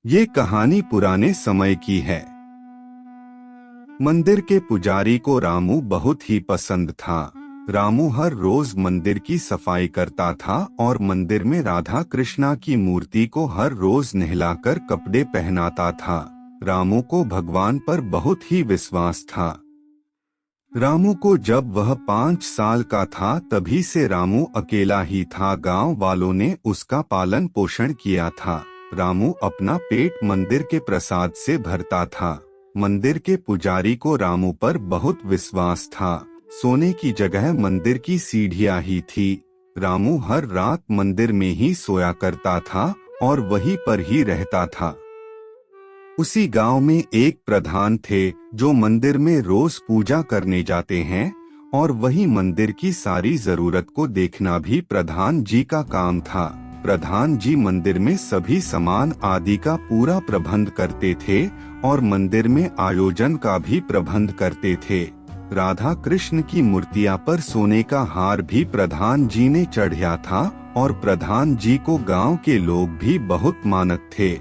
ये कहानी पुराने समय की है। मंदिर के पुजारी को रामू बहुत ही पसंद था। रामू हर रोज मंदिर की सफाई करता था और मंदिर में राधा कृष्णा की मूर्ति को हर रोज नहलाकर कपड़े पहनाता था। रामू को भगवान पर बहुत ही विश्वास था। रामू को जब वह 5 साल का था तभी से रामू अकेला ही था। गांव वालों ने उसका पालन पोषण किया था। रामू अपना पेट मंदिर के प्रसाद से भरता था। मंदिर के पुजारी को रामू पर बहुत विश्वास था। सोने की जगह मंदिर की सीढ़ियां ही थी। रामू हर रात मंदिर में ही सोया करता था और वहीं पर ही रहता था। उसी गांव में एक प्रधान थे जो मंदिर में रोज पूजा करने जाते हैं और वही मंदिर की सारी जरूरत को देखना भी प्रधान जी का काम था। प्रधान जी मंदिर में सभी सामान आदि का पूरा प्रबंध करते थे और मंदिर में आयोजन का भी प्रबंध करते थे। राधा कृष्ण की मूर्तियां पर सोने का हार भी प्रधान जी ने चढ़ाया था और प्रधान जी को गांव के लोग भी बहुत मानत थे।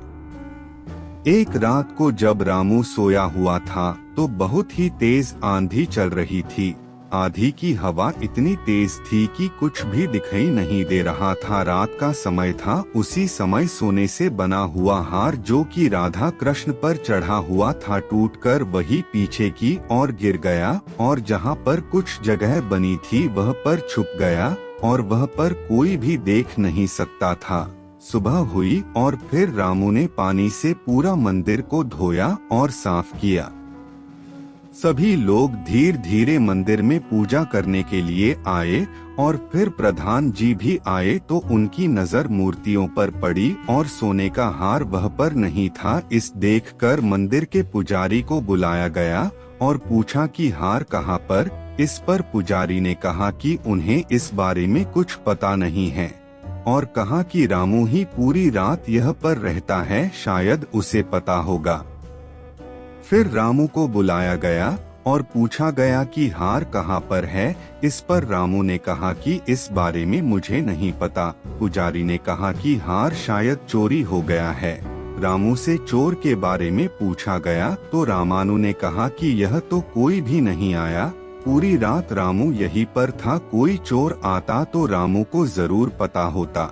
एक रात को जब रामू सोया हुआ था तो बहुत ही तेज आंधी चल रही थी। आंधी की हवा इतनी तेज थी कि कुछ भी दिखाई नहीं दे रहा था। रात का समय था। उसी समय सोने से बना हुआ हार जो कि राधा कृष्ण पर चढ़ा हुआ था टूटकर वही पीछे की ओर गिर गया और जहां पर कुछ जगह बनी थी वह पर छुप गया और वह पर कोई भी देख नहीं सकता था। सुबह हुई और फिर रामू ने पानी से पूरा मंदिर को धोया और साफ किया। सभी लोग धीरे धीरे मंदिर में पूजा करने के लिए आए और फिर प्रधान जी भी आए तो उनकी नजर मूर्तियों पर पड़ी और सोने का हार वह पर नहीं था। इस देखकर मंदिर के पुजारी को बुलाया गया और पूछा कि हार कहाँ पर। इस पर पुजारी ने कहा कि उन्हें इस बारे में कुछ पता नहीं है और कहा कि रामू ही पूरी रात यह पर रहता है, शायद उसे पता होगा। फिर रामू को बुलाया गया और पूछा गया कि हार कहाँ पर है। इस पर रामू ने कहा कि इस बारे में मुझे नहीं पता। पुजारी ने कहा कि हार शायद चोरी हो गया है। रामू से चोर के बारे में पूछा गया तो रामानु ने कहा कि यह तो कोई भी नहीं आया। पूरी रात रामू यहीं पर था। कोई चोर आता तो रामू को जरूर पता होता।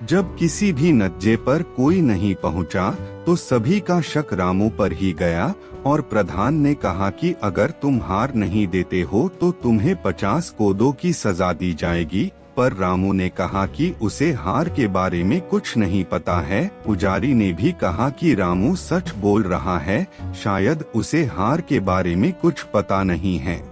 जब किसी भी नज्जे पर कोई नहीं पहुंचा तो सभी का शक रामू पर ही गया और प्रधान ने कहा कि अगर तुम हार नहीं देते हो तो तुम्हें 50 कोदों की सजा दी जाएगी। पर रामू ने कहा कि उसे हार के बारे में कुछ नहीं पता है। पुजारी ने भी कहा कि रामू सच बोल रहा है, शायद उसे हार के बारे में कुछ पता नहीं है।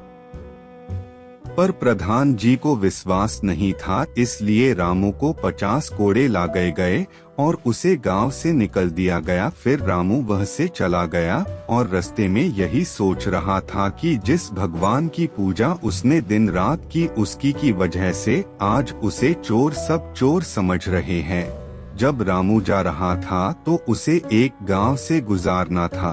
पर प्रधान जी को विश्वास नहीं था, इसलिए रामू को 50 कोड़े लाए गए और उसे गांव से निकल दिया गया। फिर रामू वह से चला गया और रास्ते में यही सोच रहा था कि जिस भगवान की पूजा उसने दिन रात की उसकी की वजह से आज उसे सब चोर समझ रहे हैं। जब रामू जा रहा था तो उसे एक गांव से गुजारना था,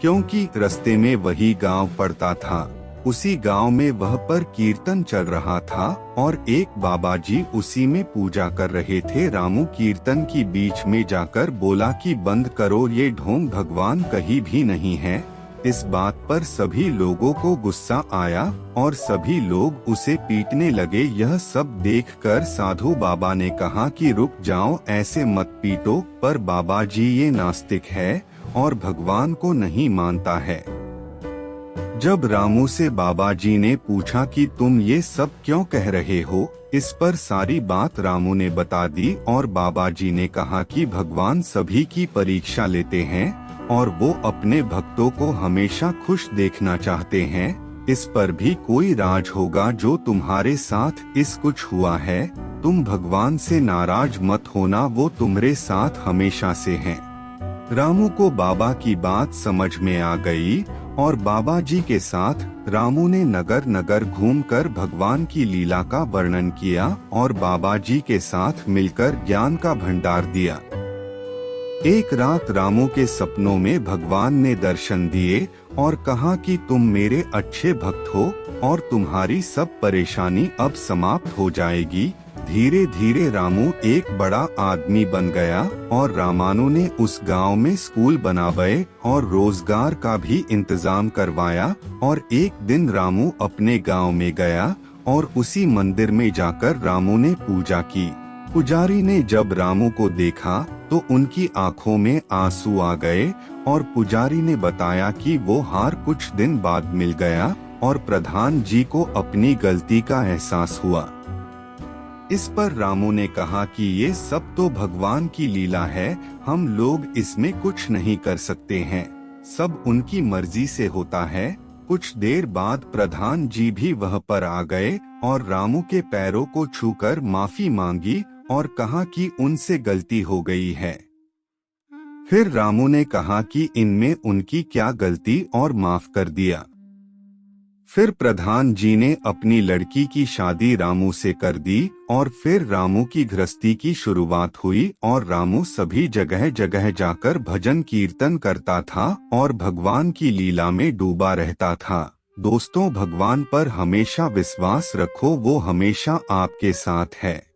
क्योंकि रास्ते में वही गांव पड़ता था। उसी गांव में वह पर कीर्तन चल रहा था और एक बाबा जी उसी में पूजा कर रहे थे। रामू कीर्तन की बीच में जाकर बोला कि बंद करो, ये ढोंग भगवान कहीं भी नहीं है। इस बात पर सभी लोगों को गुस्सा आया और सभी लोग उसे पीटने लगे। यह सब देखकर साधु बाबा ने कहा कि रुक जाओ, ऐसे मत पीटो। पर बाबा जी ये नास्तिक है और भगवान को नहीं मानता है। जब रामू से बाबा जी ने पूछा कि तुम ये सब क्यों कह रहे हो, इस पर सारी बात रामू ने बता दी और बाबा जी ने कहा कि भगवान सभी की परीक्षा लेते हैं और वो अपने भक्तों को हमेशा खुश देखना चाहते हैं। इस पर भी कोई राज होगा जो तुम्हारे साथ इस कुछ हुआ है। तुम भगवान से नाराज मत होना, वो तुम्हारे साथ हमेशा से हैं। रामू को बाबा की बात समझ में आ गई और बाबा जी के साथ रामू ने नगर नगर घूमकर भगवान की लीला का वर्णन किया और बाबा जी के साथ मिलकर ज्ञान का भंडार दिया। एक रात रामू के सपनों में भगवान ने दर्शन दिए और कहा कि तुम मेरे अच्छे भक्त हो और तुम्हारी सब परेशानी अब समाप्त हो जाएगी। धीरे धीरे रामू एक बड़ा आदमी बन गया और रामानु ने उस गांव में स्कूल बनाए और रोजगार का भी इंतजाम करवाया। और एक दिन रामू अपने गांव में गया और उसी मंदिर में जाकर रामू ने पूजा की। पुजारी ने जब रामू को देखा तो उनकी आंखों में आंसू आ गए और पुजारी ने बताया कि वो हार कुछ दिन बाद मिल गया और प्रधान जी को अपनी गलती का एहसास हुआ। इस पर रामू ने कहा कि ये सब तो भगवान की लीला है, हम लोग इसमें कुछ नहीं कर सकते हैं, सब उनकी मर्जी से होता है। कुछ देर बाद प्रधान जी भी वह पर आ गए और रामू के पैरों को छूकर माफी मांगी और कहा कि उनसे गलती हो गई है। फिर रामू ने कहा कि इनमें उनकी क्या गलती और माफ कर दिया। फिर प्रधान जी ने अपनी लड़की की शादी रामू से कर दी और फिर रामू की गृहस्थी की शुरुआत हुई और रामू सभी जगह जगह जाकर भजन कीर्तन करता था और भगवान की लीला में डूबा रहता था। दोस्तों, भगवान पर हमेशा विश्वास रखो, वो हमेशा आपके साथ है।